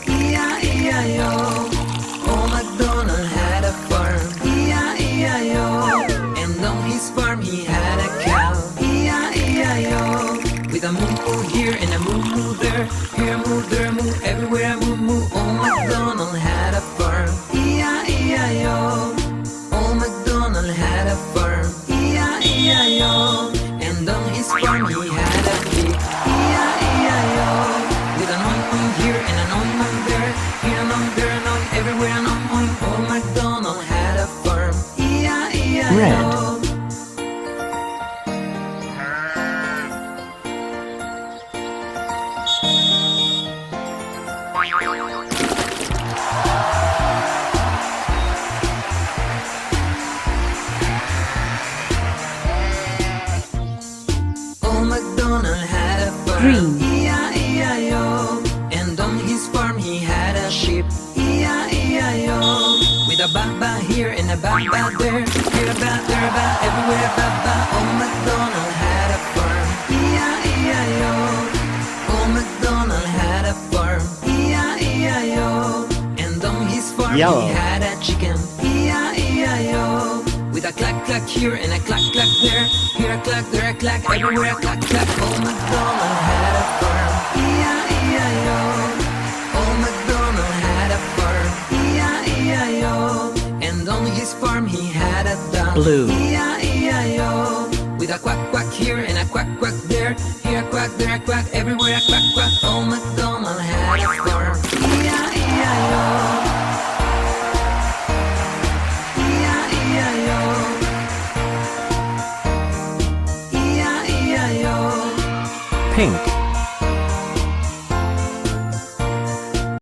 E-I-E-I-O. Old MacDonald had a farm. E-I-E-I-O. And on his farm he had a cow. E-I-E-I-O. With a moo-moo here and a moo-moo there. Here moo, there moo, everywhere a moo-moo. Old MacDonald had a farm. E-I-E-I-O. Old MacDonald had a farm. E-I-E-I-O. And on his farm he had a pig. E-I-E-I-O. With an oink-oink here and an oink-oink there. Here an oink, there an oink, everywhere an oink-oink. Old MacDonald had a farm. E-I-E-I-O. Red. Old MacDonald had a farm. Green. E-I-E-I-O. And on his farm he had a sheep. E-I-E-I-O. With a ba-ba here and a ba-ba there. Here a ba, there a ba, everywhere a ba-ba. Old MacDonald had a farm. E-I-E-I-O. Old MacDonald had a farm. E-I-E-I-O. And on his farm Yellow. he had a chicken. E-I-E-I-O. With a clack clack here and a clack clack there. Here a clack, there a clack, everywhere a clack clack. Old MacDonald had a farm. E-I-E-I-O. Old MacDonald had a farm. E-I-E-I-O. And on his farm he had a dog. Blue. E-I-E-I-O. With a quack quack here and a quack quack there. Here a quack, there a quack, everywhere a quack quack. Old MacDonald had a farm. E-I-E-I-O. E-I-E-I-O. E-I-E-I-O. Pink.